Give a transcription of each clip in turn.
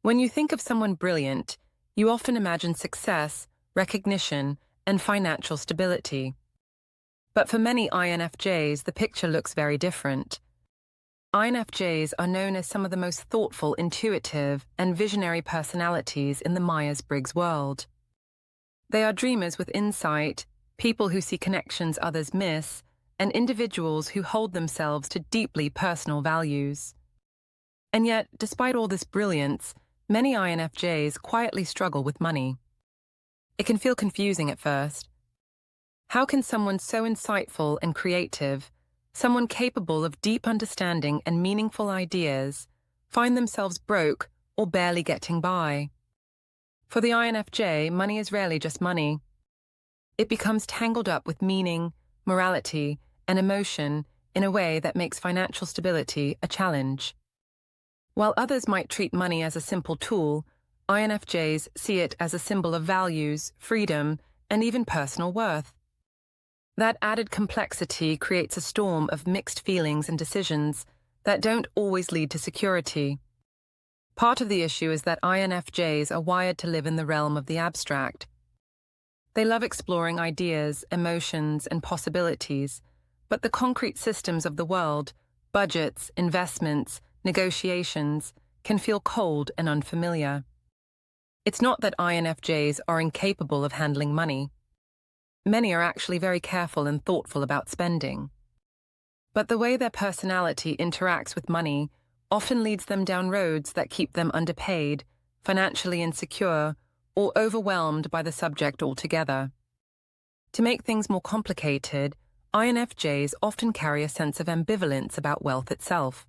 When you think of someone brilliant, you often imagine success, recognition, and financial stability. But for many INFJs, the picture looks very different. INFJs are known as some of the most thoughtful, intuitive, and visionary personalities in the Myers-Briggs world. They are dreamers with insight, people who see connections others miss, and individuals who hold themselves to deeply personal values. And yet, despite all this brilliance, many INFJs quietly struggle with money. It can feel confusing at first. How can someone so insightful and creative, someone capable of deep understanding and meaningful ideas, find themselves broke or barely getting by? For the INFJ, money is rarely just money. It becomes tangled up with meaning, morality, and emotion in a way that makes financial stability a challenge. While others might treat money as a simple tool, INFJs see it as a symbol of values, freedom, and even personal worth. That added complexity creates a storm of mixed feelings and decisions that don't always lead to security. Part of the issue is that INFJs are wired to live in the realm of the abstract. They love exploring ideas, emotions, and possibilities, but the concrete systems of the world, budgets, investments, negotiations, can feel cold and unfamiliar. It's not that INFJs are incapable of handling money. Many are actually very careful and thoughtful about spending. But the way their personality interacts with money often leads them down roads that keep them underpaid, financially insecure, or overwhelmed by the subject altogether. To make things more complicated, INFJs often carry a sense of ambivalence about wealth itself.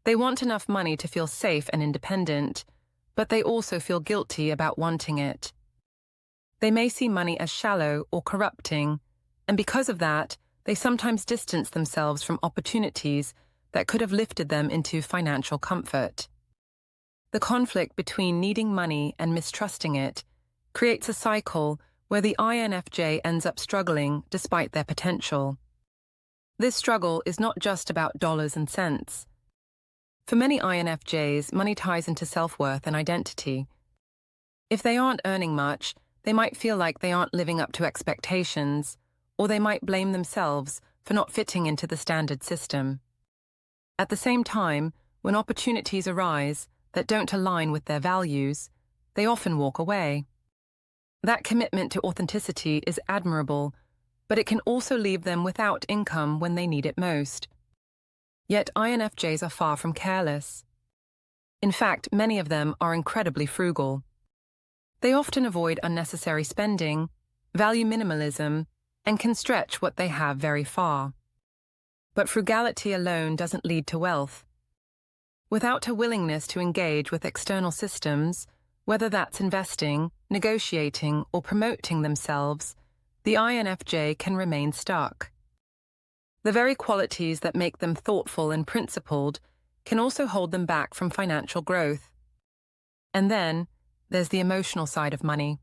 They want enough money to feel safe and independent, but they also feel guilty about wanting it. They may see money as shallow or corrupting, and because of that, they sometimes distance themselves from opportunities that could have lifted them into financial comfort. The conflict between needing money and mistrusting it creates a cycle where the INFJ ends up struggling despite their potential. This struggle is not just about dollars and cents. For many INFJs, money ties into self-worth and identity. If they aren't earning much, they might feel like they aren't living up to expectations, or they might blame themselves for not fitting into the standard system. At the same time, when opportunities arise that don't align with their values, they often walk away. That commitment to authenticity is admirable, but it can also leave them without income when they need it most. Yet INFJs are far from careless. In fact, many of them are incredibly frugal. They often avoid unnecessary spending, value minimalism, and can stretch what they have very far. But frugality alone doesn't lead to wealth. Without a willingness to engage with external systems, whether that's investing, negotiating, or promoting themselves, the INFJ can remain stuck. The very qualities that make them thoughtful and principled can also hold them back from financial growth. And then, there's the emotional side of money.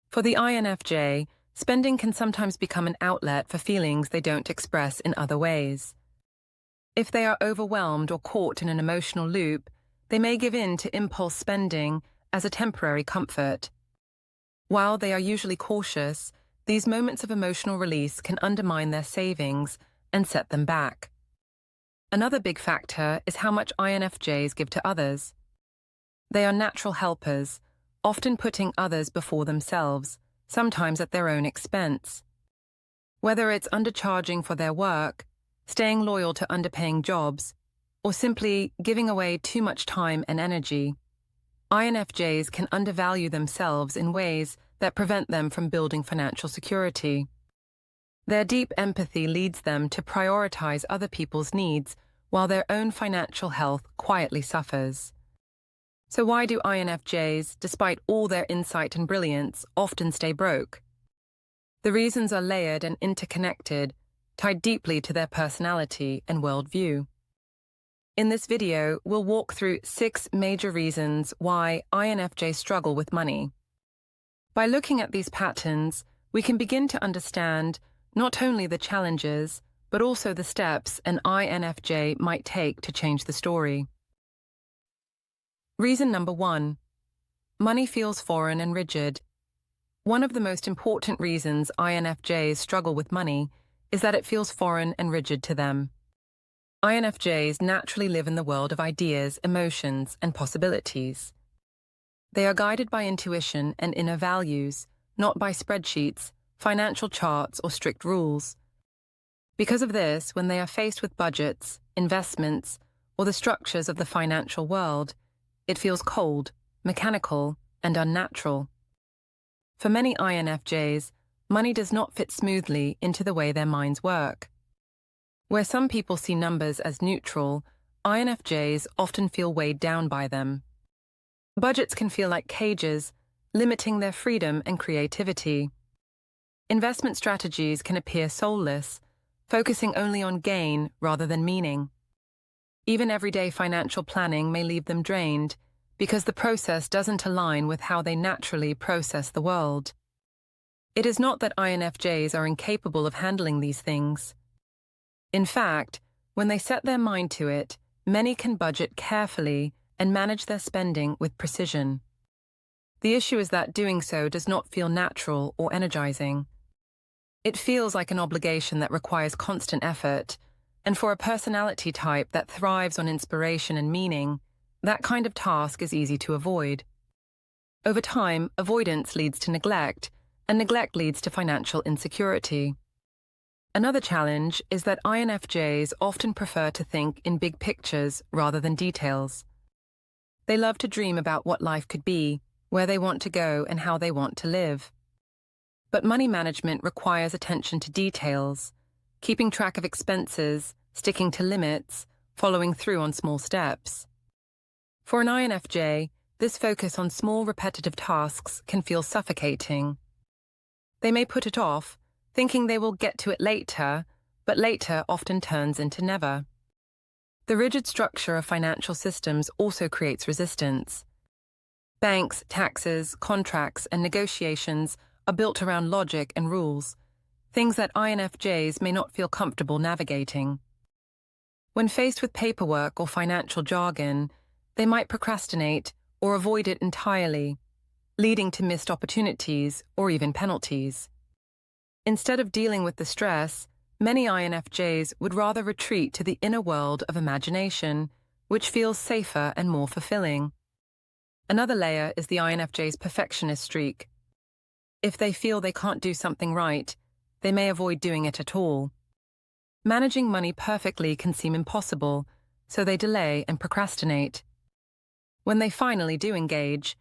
For the INFJ, spending can sometimes become an outlet for feelings they don't express in other ways. If they are overwhelmed or caught in an emotional loop, they may give in to impulse spending as a temporary comfort. While they are usually cautious, these moments of emotional release can undermine their savings and set them back. Another big factor is how much INFJs give to others. They are natural helpers, often putting others before themselves, sometimes at their own expense. Whether it's undercharging for their work, staying loyal to underpaying jobs, or simply giving away too much time and energy, INFJs can undervalue themselves in ways that prevent them from building financial security. Their deep empathy leads them to prioritize other people's needs while their own financial health quietly suffers. So why do INFJs, despite all their insight and brilliance, often stay broke? The reasons are layered and interconnected, tied deeply to their personality and worldview. In this video, we'll walk through 6 major reasons why INFJs struggle with money. By looking at these patterns, we can begin to understand not only the challenges, but also the steps an INFJ might take to change the story. Reason number 1. Money feels foreign and rigid. One of the most important reasons INFJs struggle with money is that it feels foreign and rigid to them. INFJs naturally live in the world of ideas, emotions, and possibilities. They are guided by intuition and inner values, not by spreadsheets, financial charts, or strict rules. Because of this, when they are faced with budgets, investments, or the structures of the financial world, it feels cold, mechanical, and unnatural. For many INFJs, money does not fit smoothly into the way their minds work. Where some people see numbers as neutral, INFJs often feel weighed down by them. Budgets can feel like cages, limiting their freedom and creativity. Investment strategies can appear soulless, focusing only on gain rather than meaning. Even everyday financial planning may leave them drained because the process doesn't align with how they naturally process the world. It is not that INFJs are incapable of handling these things. In fact, when they set their mind to it, many can budget carefully and manage their spending with precision. The issue is that doing so does not feel natural or energizing. It feels like an obligation that requires constant effort, and for a personality type that thrives on inspiration and meaning, that kind of task is easy to avoid. Over time, avoidance leads to neglect, and neglect leads to financial insecurity. Another challenge is that INFJs often prefer to think in big pictures rather than details. They love to dream about what life could be, where they want to go, and how they want to live. But money management requires attention to details, keeping track of expenses, sticking to limits, following through on small steps. For an INFJ, this focus on small repetitive tasks can feel suffocating. They may put it off, thinking they will get to it later, but later often turns into never. The rigid structure of financial systems also creates resistance. Banks, taxes, contracts, and negotiations are built around logic and rules, things that INFJs may not feel comfortable navigating. When faced with paperwork or financial jargon, they might procrastinate or avoid it entirely, leading to missed opportunities or even penalties. Instead of dealing with the stress, many INFJs would rather retreat to the inner world of imagination, which feels safer and more fulfilling. Another layer is the INFJ's perfectionist streak. If they feel they can't do something right, they may avoid doing it at all. Managing money perfectly can seem impossible, so they delay and procrastinate. When they finally do engage,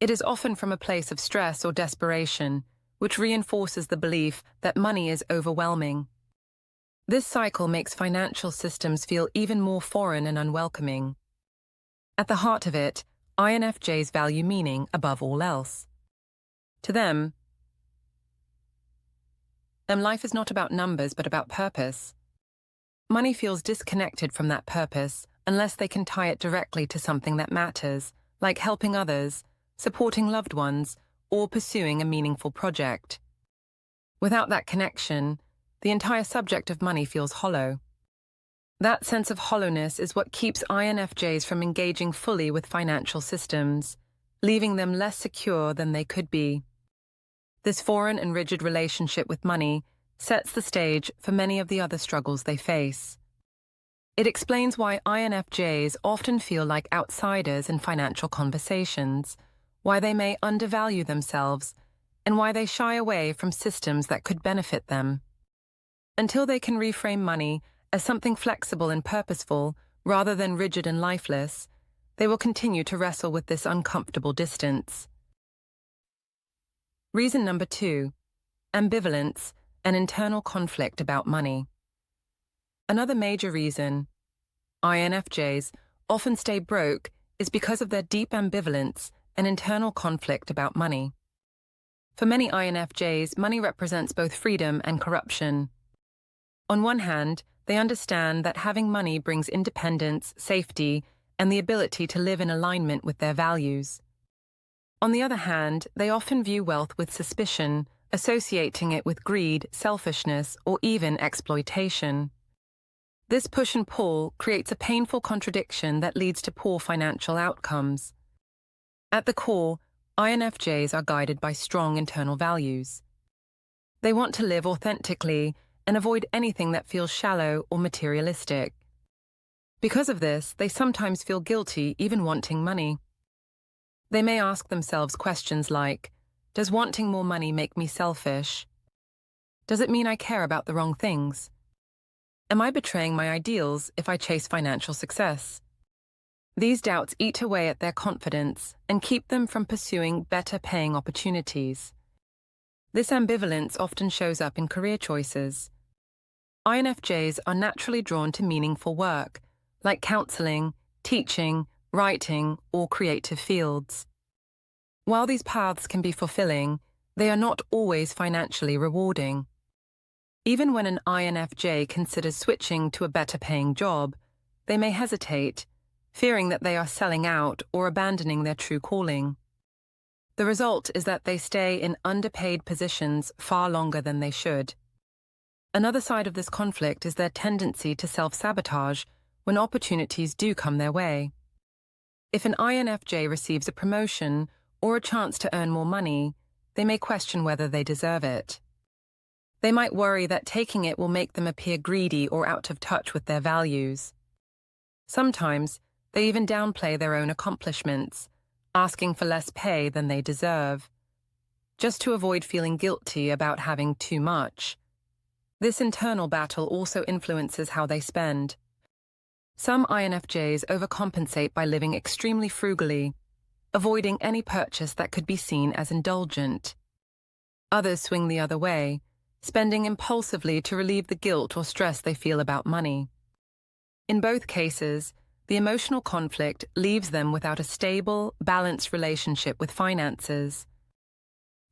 it is often from a place of stress or desperation, which reinforces the belief that money is overwhelming. This cycle makes financial systems feel even more foreign and unwelcoming. At the heart of it, INFJs value meaning above all else. To them, life is not about numbers but about purpose. Money feels disconnected from that purpose unless they can tie it directly to something that matters, like helping others, supporting loved ones, or pursuing a meaningful project. Without that connection, the entire subject of money feels hollow. That sense of hollowness is what keeps INFJs from engaging fully with financial systems, leaving them less secure than they could be. This foreign and rigid relationship with money sets the stage for many of the other struggles they face. It explains why INFJs often feel like outsiders in financial conversations, why they may undervalue themselves, and why they shy away from systems that could benefit them. Until they can reframe money as something flexible and purposeful rather than rigid and lifeless, they will continue to wrestle with this uncomfortable distance. Reason number 2, ambivalence and internal conflict about money. Another major reason INFJs often stay broke is because of their deep ambivalence and internal conflict about money. For many INFJs, money represents both freedom and corruption. On one hand, they understand that having money brings independence, safety, and the ability to live in alignment with their values. On the other hand, they often view wealth with suspicion, associating it with greed, selfishness, or even exploitation. This push and pull creates a painful contradiction that leads to poor financial outcomes. At the core, INFJs are guided by strong internal values. They want to live authentically and avoid anything that feels shallow or materialistic. Because of this, they sometimes feel guilty even wanting money. They may ask themselves questions like, does wanting more money make me selfish? Does it mean I care about the wrong things? Am I betraying my ideals if I chase financial success? These doubts eat away at their confidence and keep them from pursuing better-paying opportunities. This ambivalence often shows up in career choices. INFJs are naturally drawn to meaningful work, like counseling, teaching, writing, or creative fields. While these paths can be fulfilling, they are not always financially rewarding. Even when an INFJ considers switching to a better-paying job, they may hesitate, fearing that they are selling out or abandoning their true calling. The result is that they stay in underpaid positions far longer than they should. Another side of this conflict is their tendency to self-sabotage when opportunities do come their way. If an INFJ receives a promotion or a chance to earn more money, they may question whether they deserve it. They might worry that taking it will make them appear greedy or out of touch with their values. Sometimes, they even downplay their own accomplishments, asking for less pay than they deserve, just to avoid feeling guilty about having too much. This internal battle also influences how they spend. Some INFJs overcompensate by living extremely frugally, avoiding any purchase that could be seen as indulgent. Others swing the other way, spending impulsively to relieve the guilt or stress they feel about money. In both cases, the emotional conflict leaves them without a stable, balanced relationship with finances.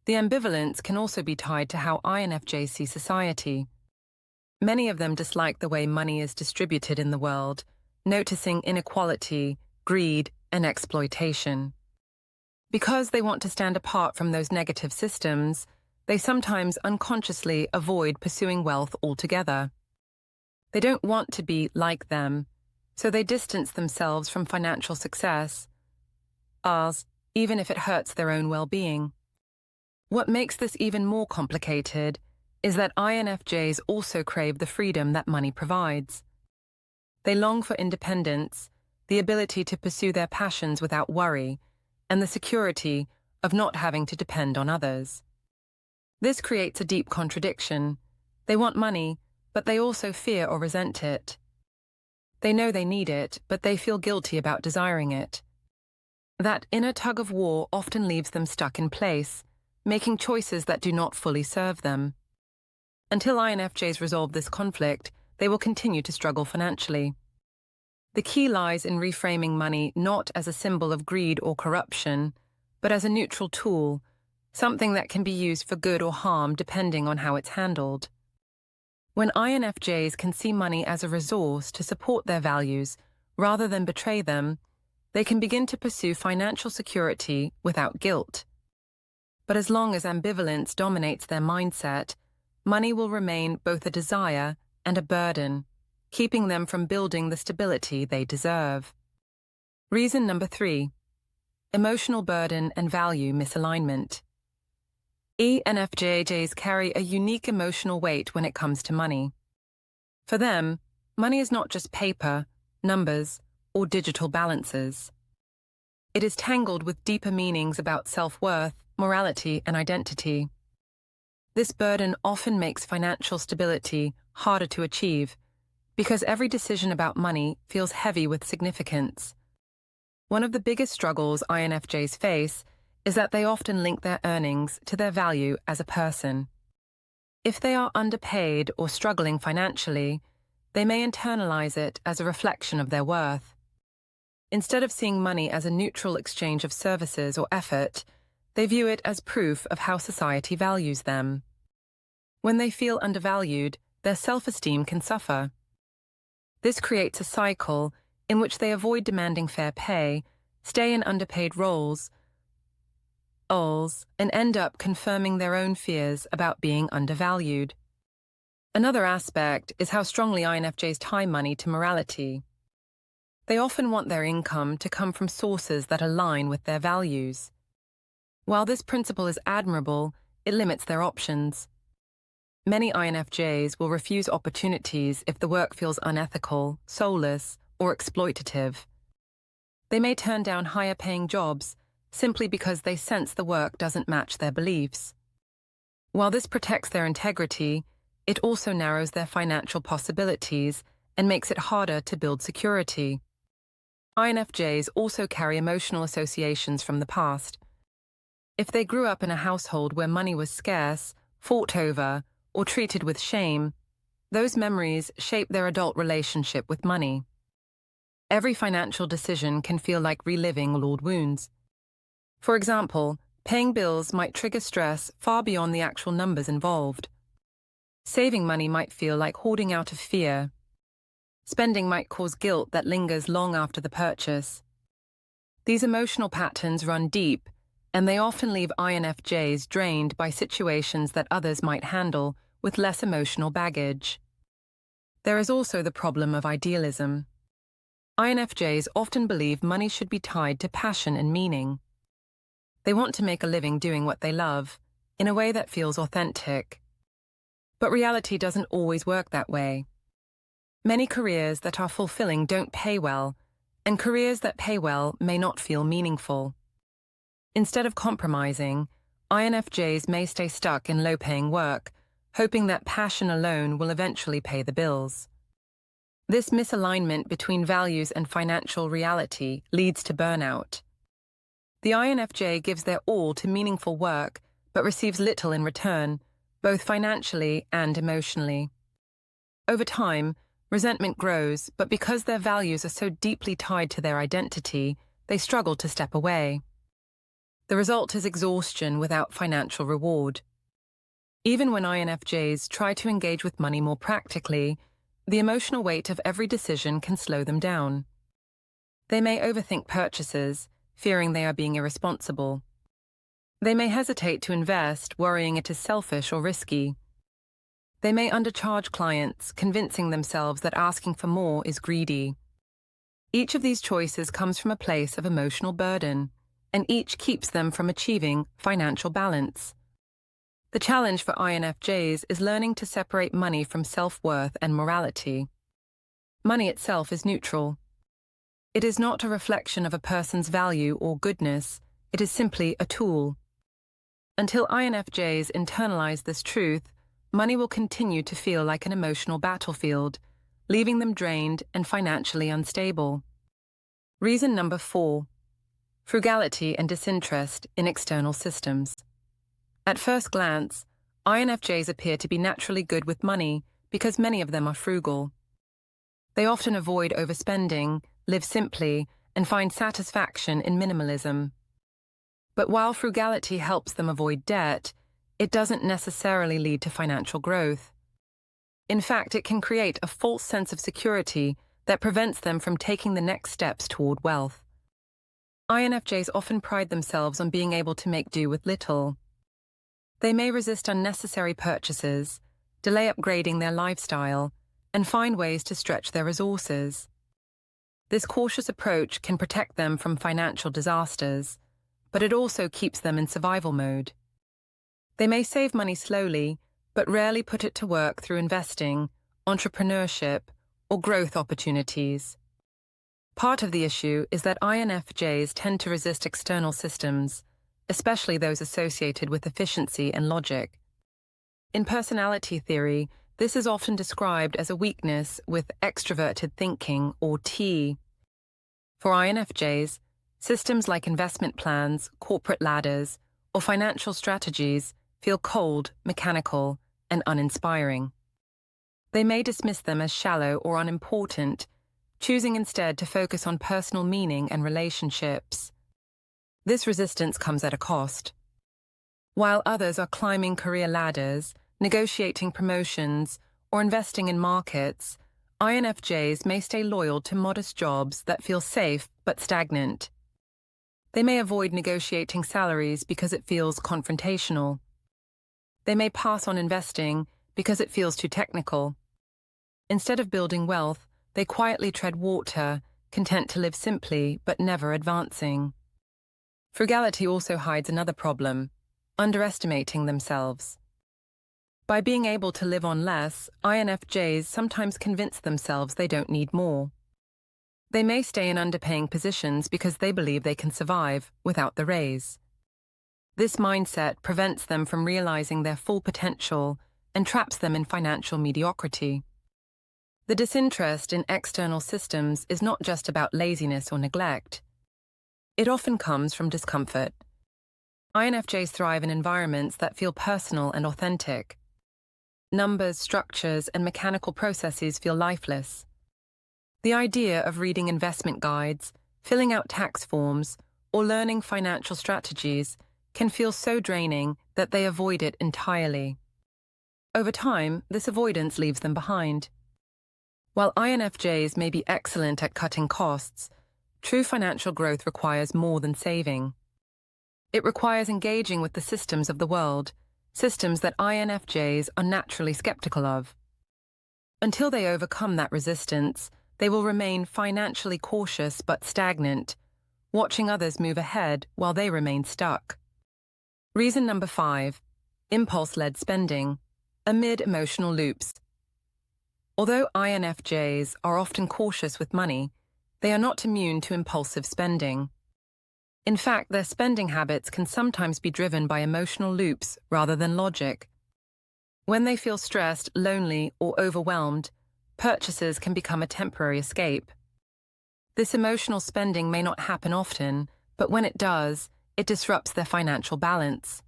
The ambivalence can also be tied to how INFJs see society. Many of them dislike the way money is distributed in the world, noticing inequality, greed, and exploitation. Because they want to stand apart from those negative systems, they sometimes unconsciously avoid pursuing wealth altogether. They don't want to be like them, so they distance themselves from financial success, even if it hurts their own well-being. What makes this even more complicated is that INFJs also crave the freedom that money provides. They long for independence, the ability to pursue their passions without worry, and the security of not having to depend on others. This creates a deep contradiction. They want money, but they also fear or resent it. They know they need it, but they feel guilty about desiring it. That inner tug-of-war often leaves them stuck in place, making choices that do not fully serve them. Until INFJs resolve this conflict, they will continue to struggle financially. The key lies in reframing money not as a symbol of greed or corruption, but as a neutral tool, something that can be used for good or harm depending on how it's handled. When INFJs can see money as a resource to support their values rather than betray them, they can begin to pursue financial security without guilt. But as long as ambivalence dominates their mindset, money will remain both a desire and a burden, keeping them from building the stability they deserve. Reason number 3: emotional burden and value misalignment. ENFJs carry a unique emotional weight when it comes to money. For them, money is not just paper, numbers, or digital balances. It is tangled with deeper meanings about self-worth, morality, and identity. This burden often makes financial stability harder to achieve, because every decision about money feels heavy with significance. One of the biggest struggles INFJs face is that they often link their earnings to their value as a person. If they are underpaid or struggling financially, they may internalize it as a reflection of their worth. Instead of seeing money as a neutral exchange of services or effort, they view it as proof of how society values them. When they feel undervalued, their self-esteem can suffer. This creates a cycle in which they avoid demanding fair pay, stay in underpaid roles, and end up confirming their own fears about being undervalued. Another aspect is how strongly INFJs tie money to morality. They often want their income to come from sources that align with their values. While this principle is admirable, it limits their options. Many INFJs will refuse opportunities if the work feels unethical, soulless, or exploitative. They may turn down higher-paying jobs simply because they sense the work doesn't match their beliefs. While this protects their integrity, it also narrows their financial possibilities and makes it harder to build security. INFJs also carry emotional associations from the past. If they grew up in a household where money was scarce, fought over, or treated with shame, those memories shape their adult relationship with money. Every financial decision can feel like reliving old wounds. For example, paying bills might trigger stress far beyond the actual numbers involved. Saving money might feel like hoarding out of fear. Spending might cause guilt that lingers long after the purchase. These emotional patterns run deep, and they often leave INFJs drained by situations that others might handle with less emotional baggage. There is also the problem of idealism. INFJs often believe money should be tied to passion and meaning. They want to make a living doing what they love, in a way that feels authentic. But reality doesn't always work that way. Many careers that are fulfilling don't pay well, and careers that pay well may not feel meaningful. Instead of compromising, INFJs may stay stuck in low-paying work, hoping that passion alone will eventually pay the bills. This misalignment between values and financial reality leads to burnout. The INFJ gives their all to meaningful work, but receives little in return, both financially and emotionally. Over time, resentment grows, but because their values are so deeply tied to their identity, they struggle to step away. The result is exhaustion without financial reward. Even when INFJs try to engage with money more practically, the emotional weight of every decision can slow them down. They may overthink purchases, fearing they are being irresponsible. They may hesitate to invest, worrying it is selfish or risky. They may undercharge clients, convincing themselves that asking for more is greedy. Each of these choices comes from a place of emotional burden, and each keeps them from achieving financial balance. The challenge for INFJs is learning to separate money from self-worth and morality. Money itself is neutral. It is not a reflection of a person's value or goodness, it is simply a tool. Until INFJs internalize this truth, money will continue to feel like an emotional battlefield, leaving them drained and financially unstable. Reason number 4: frugality and disinterest in external systems. At first glance, INFJs appear to be naturally good with money because many of them are frugal. They often avoid overspending, live simply, and find satisfaction in minimalism. But while frugality helps them avoid debt, it doesn't necessarily lead to financial growth. In fact, it can create a false sense of security that prevents them from taking the next steps toward wealth. INFJs often pride themselves on being able to make do with little. They may resist unnecessary purchases, delay upgrading their lifestyle, and find ways to stretch their resources. This cautious approach can protect them from financial disasters, but it also keeps them in survival mode. They may save money slowly, but rarely put it to work through investing, entrepreneurship, or growth opportunities. Part of the issue is that INFJs tend to resist external systems, especially those associated with efficiency and logic. In personality theory, this is often described as a weakness with extroverted thinking, or T. For INFJs, systems like investment plans, corporate ladders, or financial strategies feel cold, mechanical, and uninspiring. They may dismiss them as shallow or unimportant, choosing instead to focus on personal meaning and relationships. This resistance comes at a cost. While others are climbing career ladders, negotiating promotions, or investing in markets, INFJs may stay loyal to modest jobs that feel safe but stagnant. They may avoid negotiating salaries because it feels confrontational. They may pass on investing because it feels too technical. Instead of building wealth, they quietly tread water, content to live simply but never advancing. Frugality also hides another problem: underestimating themselves. By being able to live on less, INFJs sometimes convince themselves they don't need more. They may stay in underpaying positions because they believe they can survive without the raise. This mindset prevents them from realizing their full potential and traps them in financial mediocrity. The disinterest in external systems is not just about laziness or neglect. It often comes from discomfort. INFJs thrive in environments that feel personal and authentic. Numbers, structures, and mechanical processes feel lifeless. The idea of reading investment guides, filling out tax forms, or learning financial strategies can feel so draining that they avoid it entirely. Over time, this avoidance leaves them behind. While INFJs may be excellent at cutting costs, true financial growth requires more than saving. It requires engaging with the systems of the world, systems that INFJs are naturally skeptical of. Until they overcome that resistance, they will remain financially cautious but stagnant, watching others move ahead while they remain stuck. Reason number 5: impulse-led spending, amid emotional loops. Although INFJs are often cautious with money, they are not immune to impulsive spending. In fact, their spending habits can sometimes be driven by emotional loops rather than logic. When they feel stressed, lonely, or overwhelmed, purchases can become a temporary escape. This emotional spending may not happen often, but when it does, it disrupts their financial balance.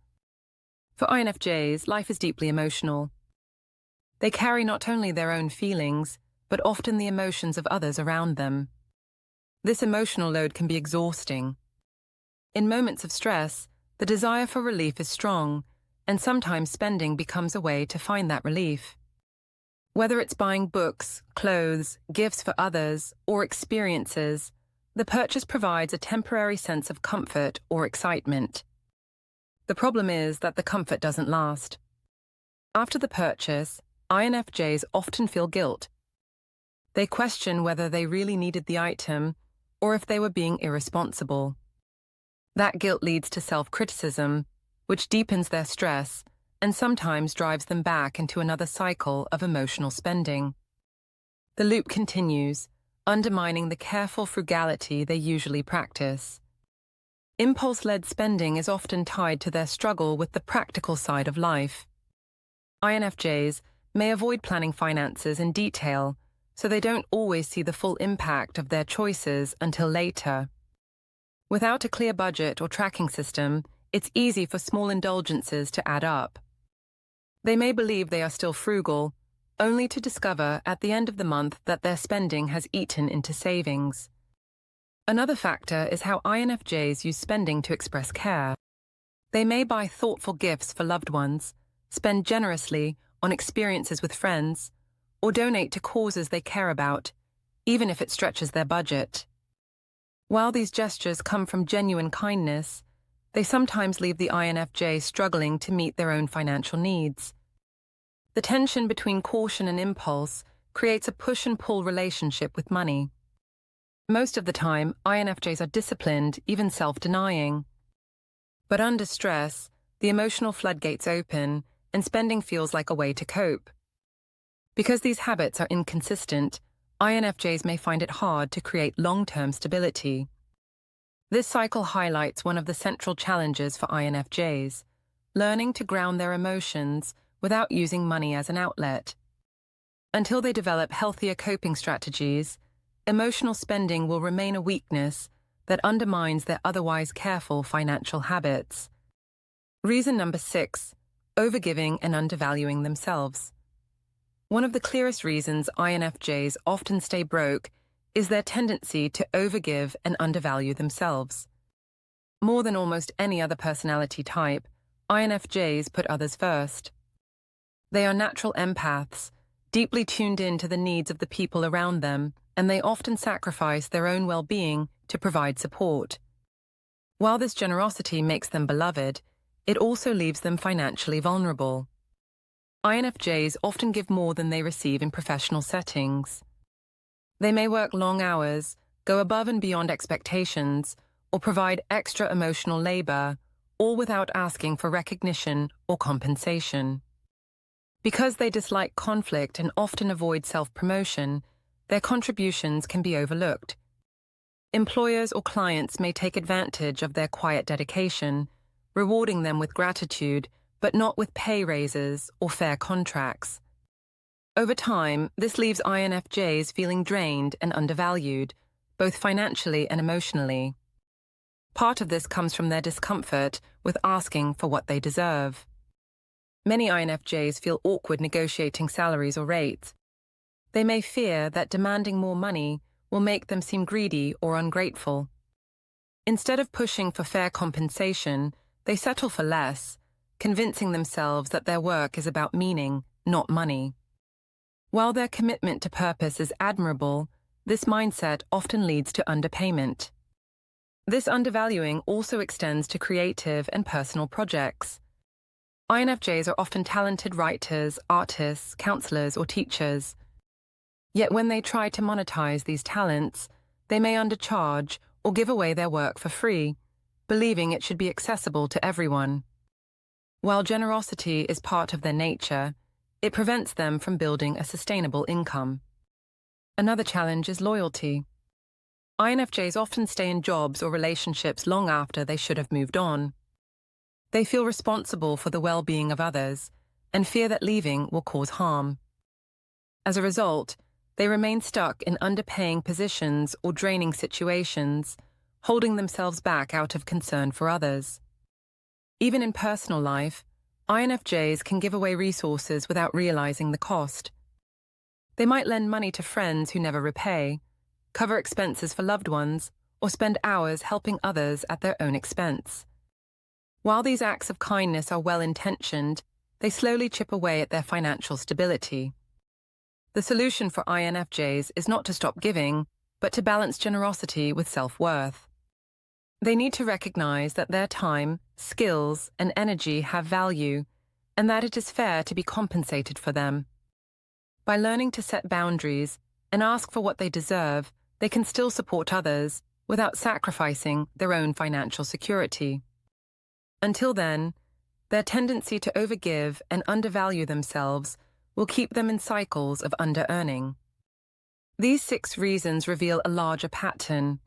For INFJs, life is deeply emotional. They carry not only their own feelings, but often the emotions of others around them. This emotional load can be exhausting. In moments of stress, the desire for relief is strong, and sometimes spending becomes a way to find that relief. Whether it's buying books, clothes, gifts for others, or experiences, the purchase provides a temporary sense of comfort or excitement. The problem is that the comfort doesn't last. After the purchase, INFJs often feel guilt. They question whether they really needed the item or if they were being irresponsible. That guilt leads to self-criticism, which deepens their stress and sometimes drives them back into another cycle of emotional spending. The loop continues, undermining the careful frugality they usually practice. Impulse-led spending is often tied to their struggle with the practical side of life. INFJs may avoid planning finances in detail, so they don't always see the full impact of their choices until later. Without a clear budget or tracking system, it's easy for small indulgences to add up. They may believe they are still frugal, only to discover at the end of the month that their spending has eaten into savings. Another factor is how INFJs use spending to express care. They may buy thoughtful gifts for loved ones, spend generously on experiences with friends, or donate to causes they care about, even if it stretches their budget. While these gestures come from genuine kindness, they sometimes leave the INFJ struggling to meet their own financial needs. The tension between caution and impulse creates a push and pull relationship with money. Most of the time, INFJs are disciplined, even self-denying. But under stress, the emotional floodgates open, and spending feels like a way to cope. Because these habits are inconsistent, INFJs may find it hard to create long-term stability. This cycle highlights one of the central challenges for INFJs: learning to ground their emotions without using money as an outlet. Until they develop healthier coping strategies, emotional spending will remain a weakness that undermines their otherwise careful financial habits. Reason number 6: overgiving and undervaluing themselves. One of the clearest reasons INFJs often stay broke is their tendency to overgive and undervalue themselves. More than almost any other personality type, INFJs put others first. They are natural empaths, deeply tuned in to the needs of the people around them, and they often sacrifice their own well-being to provide support. While this generosity makes them beloved, it also leaves them financially vulnerable. INFJs often give more than they receive in professional settings. They may work long hours, go above and beyond expectations, or provide extra emotional labor, all without asking for recognition or compensation. Because they dislike conflict and often avoid self-promotion, their contributions can be overlooked. Employers or clients may take advantage of their quiet dedication, rewarding them with gratitude, but not with pay raises or fair contracts. Over time, this leaves INFJs feeling drained and undervalued, both financially and emotionally. Part of this comes from their discomfort with asking for what they deserve. Many INFJs feel awkward negotiating salaries or rates. They may fear that demanding more money will make them seem greedy or ungrateful. Instead of pushing for fair compensation, they settle for less, convincing themselves that their work is about meaning, not money. While their commitment to purpose is admirable, this mindset often leads to underpayment. This undervaluing also extends to creative and personal projects. INFJs are often talented writers, artists, counselors, or teachers. Yet when they try to monetize these talents, they may undercharge or give away their work for free, believing it should be accessible to everyone. While generosity is part of their nature, it prevents them from building a sustainable income. Another challenge is loyalty. INFJs often stay in jobs or relationships long after they should have moved on. They feel responsible for the well-being of others and fear that leaving will cause harm. As a result, they remain stuck in underpaying positions or draining situations, holding themselves back out of concern for others. Even in personal life, INFJs can give away resources without realizing the cost. They might lend money to friends who never repay, cover expenses for loved ones, or spend hours helping others at their own expense. While these acts of kindness are well-intentioned, they slowly chip away at their financial stability. The solution for INFJs is not to stop giving, but to balance generosity with self-worth. They need to recognize that their time, skills, and energy have value, and that it is fair to be compensated for them. By learning to set boundaries and ask for what they deserve, they can still support others without sacrificing their own financial security. Until then, their tendency to overgive and undervalue themselves will keep them in cycles of under-earning. These 6 reasons reveal a larger pattern.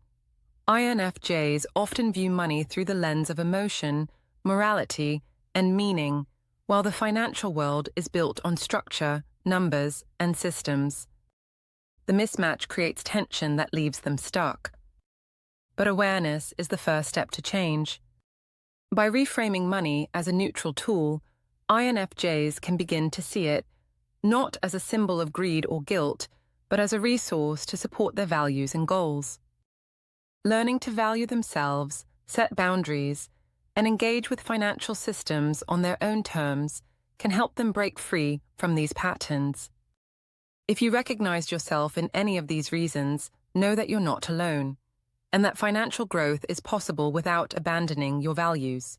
INFJs often view money through the lens of emotion, morality, and meaning, while the financial world is built on structure, numbers, and systems. The mismatch creates tension that leaves them stuck. But awareness is the first step to change. By reframing money as a neutral tool, INFJs can begin to see it not as a symbol of greed or guilt, but as a resource to support their values and goals. Learning to value themselves, set boundaries, and engage with financial systems on their own terms can help them break free from these patterns. If you recognized yourself in any of these reasons, know that you're not alone, and that financial growth is possible without abandoning your values.